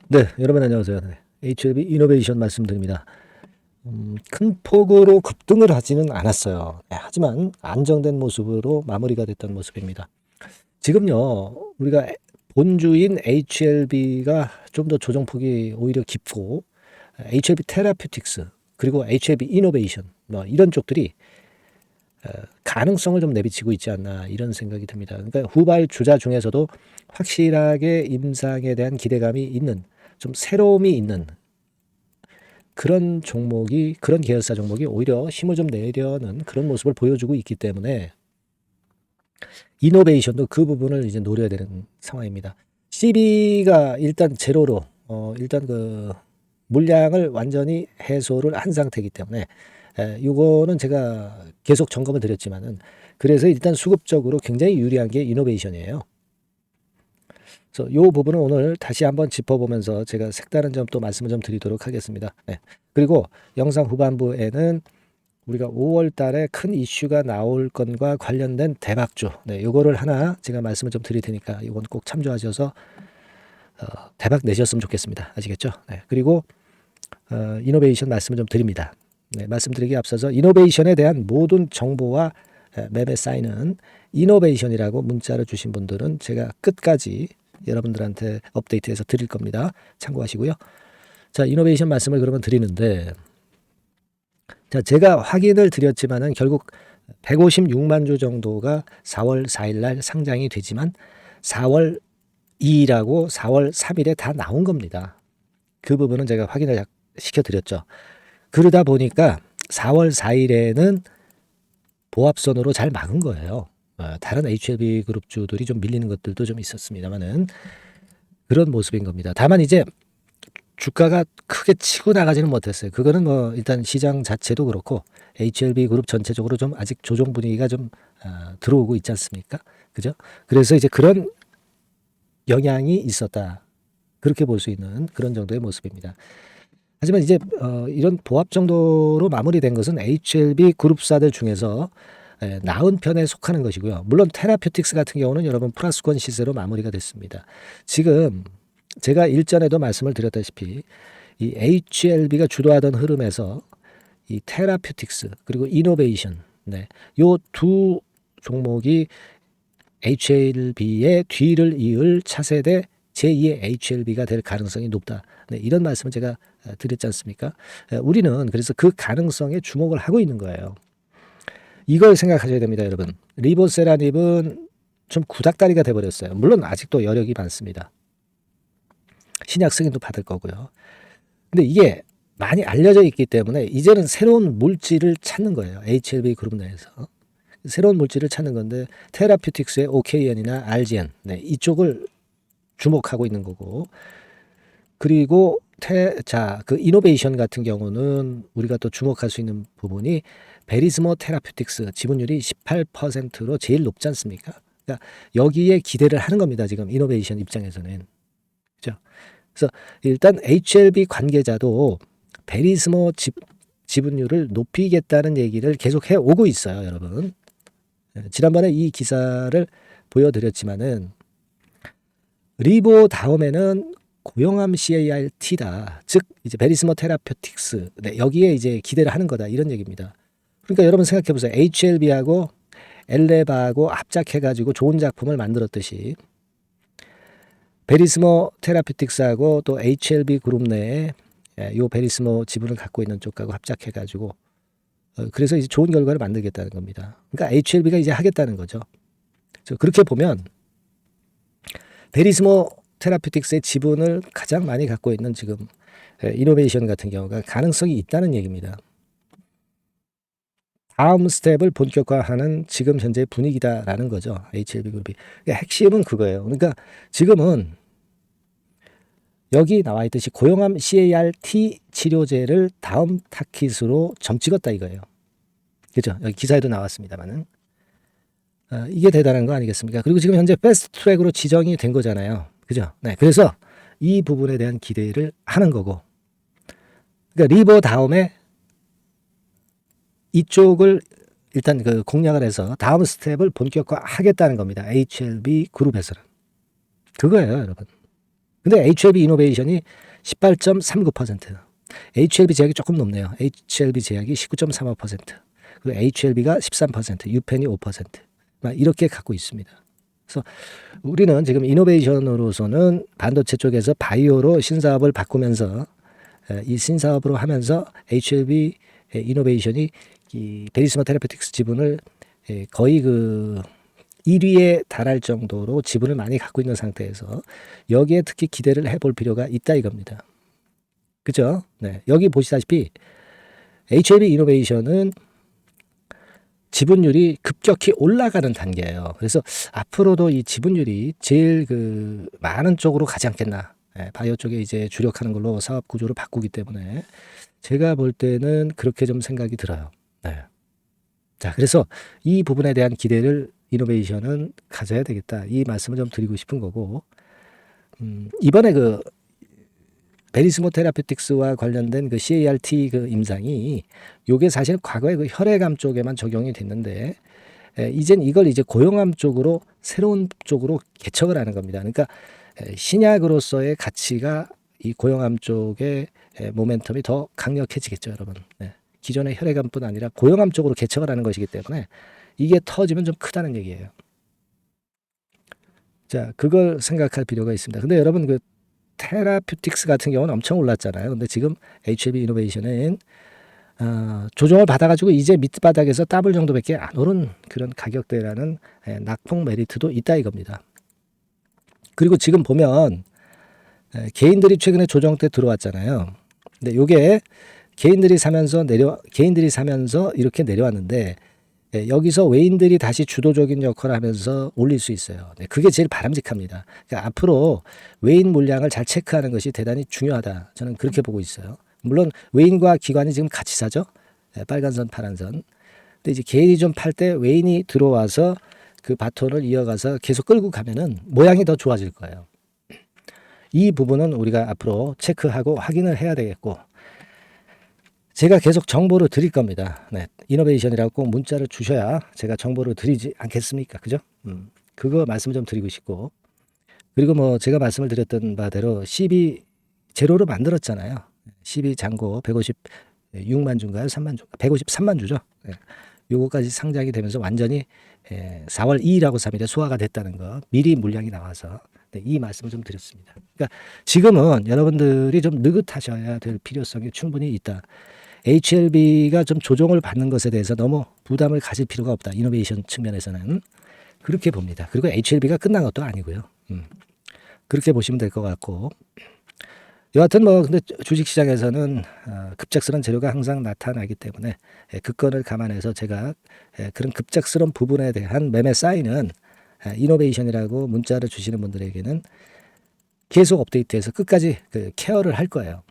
네, 여러분 안녕하세요. 네, HLB 이노베이션 말씀드립니다. 큰 폭으로 급등을 하지는 않았어요. 네, 하지만 안정된 모습으로 마무리가 됐던 모습입니다. 지금요, 우리가 본주인 HLB가 좀 더 조정폭이 오히려 깊고, HLB 테라퓨틱스, 그리고 HLB 이노베이션, 뭐 이런 쪽들이 가능성을 좀 내비치고 있지 않나 이런 생각이 듭니다. 그러니까 후발 주자 중에서도 확실하게 임상에 대한 기대감이 있는, 좀 새로움이 있는 그런 종목이, 그런 계열사 종목이 오히려 힘을 좀 내려는 그런 모습을 보여주고 있기 때문에 이노베이션도 그 부분을 이제 노려야 되는 상황입니다. CB가 일단 제로로 일단 그 물량을 완전히 해소를 한 상태이기 때문에 요거는 제가 계속 점검을 드렸지만은, 그래서 일단 수급적으로 굉장히 유리한 게 이노베이션이에요. 그래서 요 부분은 오늘 다시 한번 짚어보면서 제가 색다른 점 또 말씀을 좀 드리도록 하겠습니다. 네. 그리고 영상 후반부에는 우리가 5월 달에 큰 이슈가 나올 건과 관련된 대박주, 네, 요거를 하나 제가 말씀을 좀 드릴 테니까 이건 꼭 참조하셔서 대박 내셨으면 좋겠습니다. 아시겠죠? 네. 그리고 이노베이션 말씀을 좀 드립니다. 네, 말씀드리기 앞서서 이노베이션에 대한 모든 정보와 매매 사인은 이노베이션이라고 문자를 주신 분들은 제가 끝까지 여러분들한테 업데이트해서 드릴 겁니다. 참고하시고요. 자, 이노베이션 말씀을 그러면 드리는데, 자, 제가 확인을 드렸지만은 결국 156만 주 정도가 4월 4일 날 상장이 되지만 4월 2일하고 4월 3일에 다 나온 겁니다. 그 부분은 제가 확인을 시켜드렸죠. 그러다 보니까 4월 4일에는 보합선으로 잘 막은 거예요. 다른 HLB 그룹주들이 좀 밀리는 것들도 좀 있었습니다만은 그런 모습인 겁니다. 다만 이제 주가가 크게 치고 나가지는 못했어요. 그거는 뭐 일단 시장 자체도 그렇고 HLB 그룹 전체적으로 좀 아직 조정 분위기가 좀 들어오고 있지 않습니까? 그죠? 그래서 이제 그런 영향이 있었다. 그렇게 볼 수 있는 그런 정도의 모습입니다. 하지만 이제 이런 보합 정도로 마무리된 것은 HLB 그룹사들 중에서 나은 편에 속하는 것이고요. 물론 테라퓨틱스 같은 경우는 여러분 플러스권 시세로 마무리가 됐습니다. 지금 제가 일전에도 말씀을 드렸다시피 이 HLB가 주도하던 흐름에서 이 테라퓨틱스 그리고 이노베이션, 네, 요 두 종목이 HLB의 뒤를 이을 차세대 제2의 HLB가 될 가능성이 높다. 네, 이런 말씀을 제가 드렸지 않습니까? 우리는 그래서 그 가능성에 주목을 하고 있는 거예요. 이걸 생각하셔야 됩니다, 여러분. 리보세라닙은 좀 구닥다리가 돼버렸어요. 물론 아직도 여력이 많습니다. 신약 승인도 받을 거고요. 근데 이게 많이 알려져 있기 때문에 이제는 새로운 물질을 찾는 거예요. HLB 그룹 내에서. 새로운 물질을 찾는 건데 테라퓨틱스의 OKN이나 RGN, 네, 이쪽을 주목하고 있는 거고, 그리고 그 이노베이션 같은 경우는 우리가 또 주목할 수 있는 부분이 베리스모 테라퓨틱스 지분율이 18%로 제일 높지 않습니까? 그러니까 여기에 기대를 하는 겁니다. 지금 이노베이션 입장에서는. 그죠? 그래서 일단 HLB 관계자도 베리스모 지분율을 높이겠다는 얘기를 계속 해 오고 있어요, 여러분. 지난번에 이 기사를 보여드렸지만은 리보 다음에는 고용암 CAR-T다. 즉 이제 베리스모 테라퓨틱스, 네, 여기에 이제 기대를 하는 거다 이런 얘기입니다. 그러니까 여러분 생각해 보세요. HLB하고 엘레바하고 합작해가지고 좋은 작품을 만들었듯이 베리스모 테라퓨틱스하고 또 HLB 그룹 내에 요 베리스모 지분을 갖고 있는 쪽하고 합작해가지고 그래서 이제 좋은 결과를 만들겠다는 겁니다. 그러니까 HLB가 이제 하겠다는 거죠. 그렇게 보면 베리스모 테라퓨틱스의 지분을 가장 많이 갖고 있는 지금 이노베이션 같은 경우가 가능성이 있다는 얘기입니다. 다음 스텝을 본격화하는 지금 현재 분위기다라는 거죠. HLB 그룹이. 그러니까 핵심은 그거예요. 그러니까 지금은 여기 나와 있듯이 고용암 CAR-T 치료제를 다음 타깃으로 점 찍었다 이거예요. 그죠? 여기 기사에도 나왔습니다만은. 이게 대단한 거 아니겠습니까? 그리고 지금 현재 패스트 트랙으로 지정이 된 거잖아요. 그죠? 네. 그래서 이 부분에 대한 기대를 하는 거고. 그러니까 리버 다음에 이쪽을 일단 그 공략을 해서 다음 스텝을 본격화 하겠다는 겁니다. HLB 그룹에서는. 그거예요, 여러분. 근데 HLB 이노베이션이 18.39%, HLB 제약이 조금 높네요. HLB 제약이 19.35%, 그리고 HLB가 13%, 유펜이 5%, 이렇게 갖고 있습니다. 그래서 우리는 지금 이노베이션으로서는 반도체 쪽에서 바이오로 신사업을 바꾸면서 이 신사업으로 하면서 HLB 이노베이션이 이 베리스모 테라피틱스 지분을 거의 그 1위에 달할 정도로 지분을 많이 갖고 있는 상태에서 여기에 특히 기대를 해볼 필요가 있다 이겁니다. 그죠? 네. 여기 보시다시피 HLB 이노베이션은 지분율이 급격히 올라가는 단계예요. 그래서 앞으로도 이 지분율이 제일 그 많은 쪽으로 가지 않겠나. 바이오 쪽에 이제 주력하는 걸로 사업 구조를 바꾸기 때문에 제가 볼 때는 그렇게 좀 생각이 들어요. 네. 자, 그래서 이 부분에 대한 기대를 이노베이션은 가져야 되겠다. 이 말씀을 좀 드리고 싶은 거고, 이번에 그 베리스모 테라피틱스와 관련된 그 CAR-T 그 임상이 요게 사실 과거에 그 혈액암 쪽에만 적용이 됐는데 이젠 이걸 이제 고용암 쪽으로 새로운 쪽으로 개척을 하는 겁니다. 그러니까 신약으로서의 가치가 이 고용암 쪽의 모멘텀이 더 강력해지겠죠, 여러분. 네. 기존의 혈액암뿐 아니라 고용암 쪽으로 개척을 하는 것이기 때문에 이게 터지면 좀 크다는 얘기예요. 자, 그걸 생각할 필요가 있습니다. 근데 여러분 그 테라퓨틱스 같은 경우는 엄청 올랐잖아요. 근데 지금 HLB 이노베이션은 조정을 받아가지고 이제 밑바닥에서 더블 정도밖에 안 오른 그런 가격대라는 낙폭 메리트도 있다 이겁니다. 그리고 지금 보면 개인들이 최근에 조정 때 들어왔잖아요. 근데 요게 개인들이 사면서 이렇게 내려왔는데 여기서 외인들이 다시 주도적인 역할을 하면서 올릴 수 있어요. 네, 그게 제일 바람직합니다. 그러니까 앞으로 외인 물량을 잘 체크하는 것이 대단히 중요하다. 저는 그렇게 보고 있어요. 물론 외인과 기관이 지금 같이 사죠. 빨간 선, 파란 선. 근데 이제 개인이 좀 팔 때 외인이 들어와서 그 바톤을 이어가서 계속 끌고 가면은 모양이 더 좋아질 거예요. 이 부분은 우리가 앞으로 체크하고 확인을 해야 되겠고, 제가 계속 정보를 드릴 겁니다. 네, 이노베이션이라고 꼭 문자를 주셔야 제가 정보를 드리지 않겠습니까? 그죠? 그거 말씀 좀 드리고 싶고, 그리고 뭐 제가 말씀을 드렸던 바대로 CB 제로로 만들었잖아요. CB 잔고 156만 주인가요? 3만 주? 153만 주죠. 네. 요거까지 상장이 되면서 완전히 4월 2일하고 3일에 소화가 됐다는 거, 미리 물량이 나와서 네, 이 말씀을 좀 드렸습니다. 그러니까 지금은 여러분들이 좀 느긋하셔야 될 필요성이 충분히 있다. HLB가 좀 조정을 받는 것에 대해서 너무 부담을 가질 필요가 없다. 이노베이션 측면에서는 그렇게 봅니다. 그리고 HLB가 끝난 것도 아니고요. 그렇게 보시면 될 것 같고, 여하튼 뭐 근데 주식시장에서는 급작스러운 재료가 항상 나타나기 때문에 그 건을 감안해서 제가 그런 급작스러운 부분에 대한 매매 사인은 이노베이션이라고 문자를 주시는 분들에게는 계속 업데이트해서 끝까지 그 케어를 할 거예요.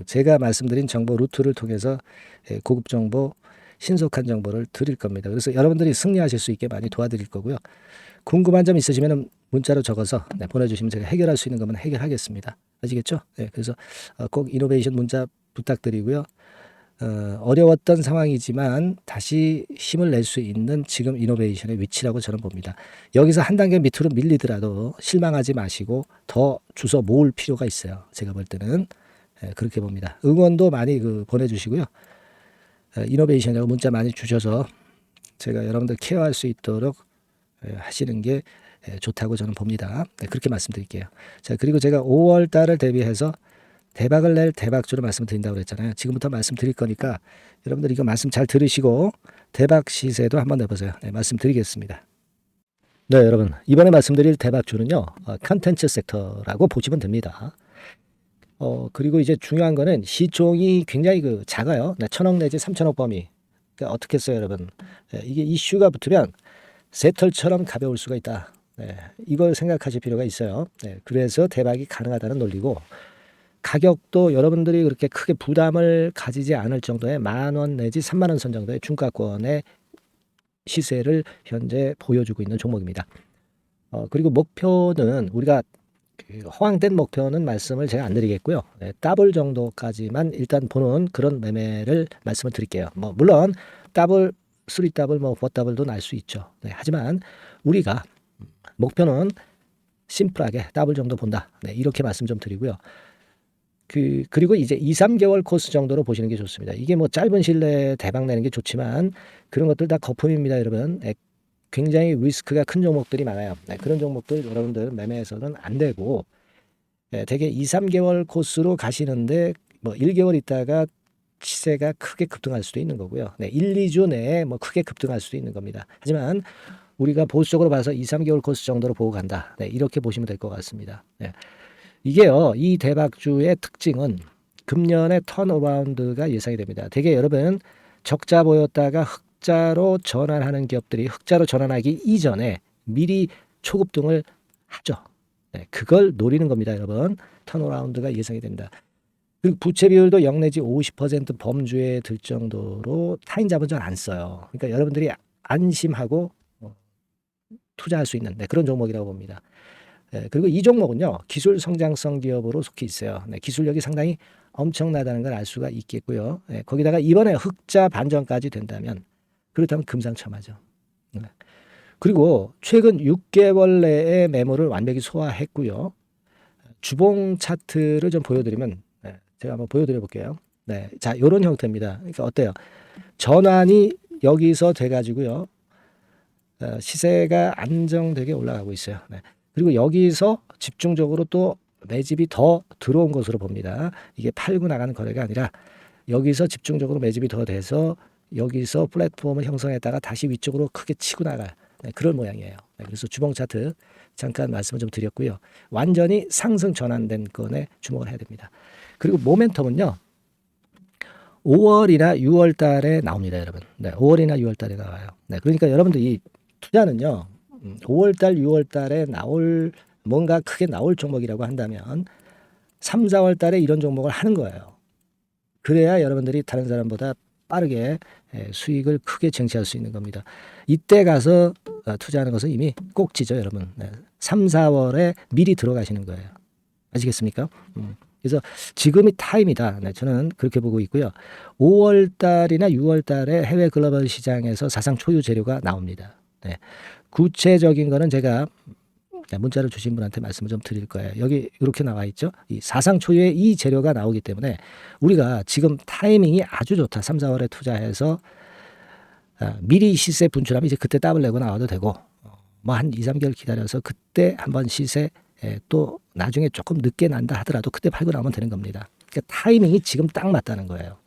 제가 말씀드린 정보 루트를 통해서 고급 정보, 신속한 정보를 드릴 겁니다. 그래서 여러분들이 승리하실 수 있게 많이 도와드릴 거고요. 궁금한 점 있으시면 문자로 적어서 보내주시면 제가 해결할 수 있는 거면 해결하겠습니다. 아시겠죠? 네, 그래서 꼭 이노베이션 문자 부탁드리고요. 어려웠던 상황이지만 다시 힘을 낼 수 있는 지금 이노베이션의 위치라고 저는 봅니다. 여기서 한 단계 밑으로 밀리더라도 실망하지 마시고 더 주워 모을 필요가 있어요. 제가 볼 때는 그렇게 봅니다. 응원도 많이 보내주시고요. 이노베이션이라고 문자 많이 주셔서 제가 여러분들 케어할 수 있도록 하시는 게 좋다고 저는 봅니다. 그렇게 말씀드릴게요. 자, 그리고 제가 5월 달을 대비해서 대박을 낼 대박주로 말씀드린다고 그랬잖아요. 지금부터 말씀드릴 거니까 여러분들 이거 말씀 잘 들으시고 대박 시세도 한번 내보세요. 네, 말씀드리겠습니다. 네, 여러분 이번에 말씀드릴 대박주는요. 컨텐츠 섹터라고 보시면 됩니다. 그리고 이제 중요한 거는 시총이 굉장히 작아요. 1,000억 내지 3,000억 범위. 그러니까 어떻게 했어요, 여러분? 이게 이슈가 붙으면 새털처럼 가벼울 수가 있다. 네, 이걸 생각하실 필요가 있어요. 네, 그래서 대박이 가능하다는 논리고, 가격도 여러분들이 그렇게 크게 부담을 가지지 않을 정도의 10,000원 내지 30,000원 선 정도의 중가권의 시세를 현재 보여주고 있는 종목입니다. 그리고 목표는 우리가 허황된 목표는 말씀을 제가 안 드리겠고요. 네, 더블 정도까지만 일단 보는 그런 매매를 말씀을 드릴게요. 뭐 물론 더블, 3더블, 4더블도 날 수 있죠. 네, 하지만 우리가 목표는 심플하게 더블 정도 본다. 네, 이렇게 말씀 좀 드리고요. 그리고 이제 2, 3개월 코스 정도로 보시는 게 좋습니다. 이게 뭐 짧은 시일 내에 대박 내는 게 좋지만 그런 것들 다 거품입니다, 여러분. 굉장히 리스크가 큰 종목들이 많아요. 그런 종목들 여러분들 매매해서는 안 되고 대개 2, 3개월 코스로 가시는데 뭐 1개월 있다가 시세가 크게 급등할 수도 있는 거고요. 1, 2주 내에 뭐 크게 급등할 수도 있는 겁니다. 하지만 우리가 보수적으로 봐서 2, 3개월 코스 정도로 보고 간다. 이렇게 보시면 될 것 같습니다. 이게요, 이 대박주의 특징은 금년에 턴어라운드가 예상이 됩니다. 대개 여러분 적자 보였다가 흑자로 전환하는 기업들이 흑자로 전환하기 이전에 미리 초급등을 하죠. 그걸 노리는 겁니다, 여러분. 턴어라운드가 예상이 됩니다. 그리고 부채 비율도 0 내지 50% 범주에 들 정도로 타인 자본 잘 안 써요. 그러니까 여러분들이 안심하고 투자할 수 있는 그런 종목이라고 봅니다. 그리고 이 종목은요, 기술 성장성 기업으로 속해 있어요. 기술력이 상당히 엄청나다는 걸 알 수가 있겠고요. 거기다가 이번에 흑자 반전까지 된다면 그렇다면 금상첨화죠. 그리고 최근 6개월 내에 매물을 완벽히 소화했고요. 주봉 차트를 좀 보여드리면 제가 한번 보여드려 볼게요. 자, 이런 형태입니다. 그러니까 어때요? 전환이 여기서 돼가지고요. 시세가 안정되게 올라가고 있어요. 그리고 여기서 집중적으로 또 매집이 더 들어온 것으로 봅니다. 이게 팔고 나가는 거래가 아니라 여기서 집중적으로 매집이 더 돼서 여기서 플랫폼을 형성했다가 다시 위쪽으로 크게 치고 나갈 그런 모양이에요. 그래서 주봉 차트 잠깐 말씀을 좀 드렸고요. 완전히 상승 전환된 건에 주목을 해야 됩니다. 그리고 모멘텀은요. 5월이나 6월 달에 나옵니다, 여러분. 5월이나 6월 달에 나와요. 그러니까 여러분들 이 투자는요. 5월 달, 6월 달에 뭔가 크게 나올 종목이라고 한다면 3, 4월 달에 이런 종목을 하는 거예요. 그래야 여러분들이 다른 사람보다 빠르게 수익을 크게 쟁취할 수 있는 겁니다. 이때 가서 투자하는 것은 이미 꼭지죠, 여러분. 3, 4월에 미리 들어가시는 거예요. 아시겠습니까? 그래서 지금이 타임이다. 저는 그렇게 보고 있고요. 5월 달이나 6월 달에 해외 글로벌 시장에서 사상 초유 재료가 나옵니다. 구체적인 거는 제가 문자를 주신 분한테 말씀을 좀 드릴 거예요. 여기 이렇게 나와 있죠. 이 사상 초유의 이 재료가 나오기 때문에 우리가 지금 타이밍이 아주 좋다. 3, 4월에 투자해서 미리 시세 분출하면 이제 그때 더블 내고 나와도 되고 뭐 한 2, 3개월 기다려서 그때 한번 시세 또 나중에 조금 늦게 난다 하더라도 그때 팔고 나오면 되는 겁니다. 그러니까 타이밍이 지금 딱 맞다는 거예요.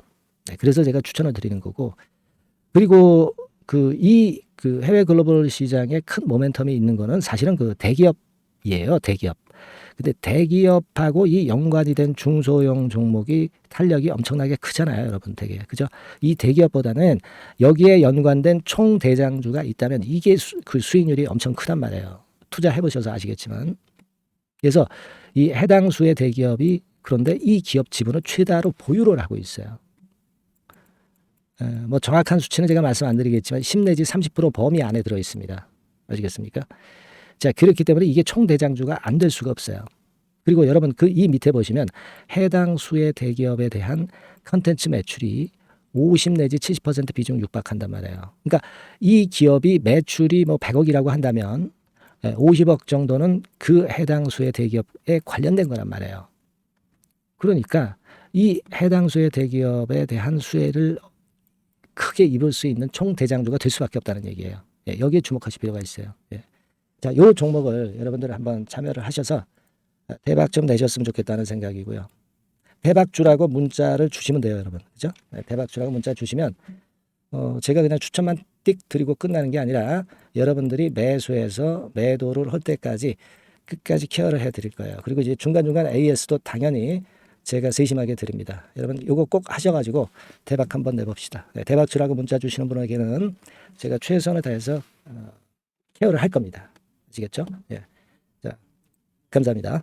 그래서 제가 추천을 드리는 거고 그리고 그 해외 글로벌 시장에 큰 모멘텀이 있는 거는 사실은 그 대기업이에요. 대기업. 근데 대기업하고 이 연관이 된 중소형 종목이 탄력이 엄청나게 크잖아요, 여러분. 되게. 그죠? 이 대기업보다는 여기에 연관된 총 대장주가 있다면 이게 그 수익률이 엄청 크단 말이에요. 투자해 보셔서 아시겠지만. 그래서 이 해당 수의 대기업이 그런데 이 기업 지분을 최다로 보유를 하고 있어요. 뭐 정확한 수치는 제가 말씀 안 드리겠지만 10 내지 30% 범위 안에 들어 있습니다. 아시겠습니까? 자, 그렇기 때문에 이게 총 대장주가 안 될 수가 없어요. 그리고 여러분 이 밑에 보시면 해당 수의 대기업에 대한 컨텐츠 매출이 50 내지 70% 비중 육박한단 말이에요. 그러니까 이 기업이 매출이 뭐 100억이라고 한다면 50억 정도는 그 해당 수의 대기업에 관련된 거란 말이에요. 그러니까 이 해당 수의 대기업에 대한 수혜를 크게 입을 수 있는 총 대장주가 될 수밖에 없다는 얘기예요. 여기에 주목하실 필요가 있어요. 자, 요 종목을 여러분들 한번 참여를 하셔서 대박 좀 내셨으면 좋겠다는 생각이고요. 대박주라고 문자를 주시면 돼요, 여러분. 그죠? 대박주라고 문자 주시면 제가 그냥 추천만 띡 드리고 끝나는 게 아니라 여러분들이 매수해서 매도를 할 때까지 끝까지 케어를 해 드릴 거예요. 그리고 이제 중간중간 AS도 당연히 제가 세심하게 드립니다. 여러분 요거 꼭 하셔가지고 대박 한번 내봅시다. 대박주라고 문자 주시는 분에게는 제가 최선을 다해서 케어를 할 겁니다. 아시겠죠? 자, 감사합니다.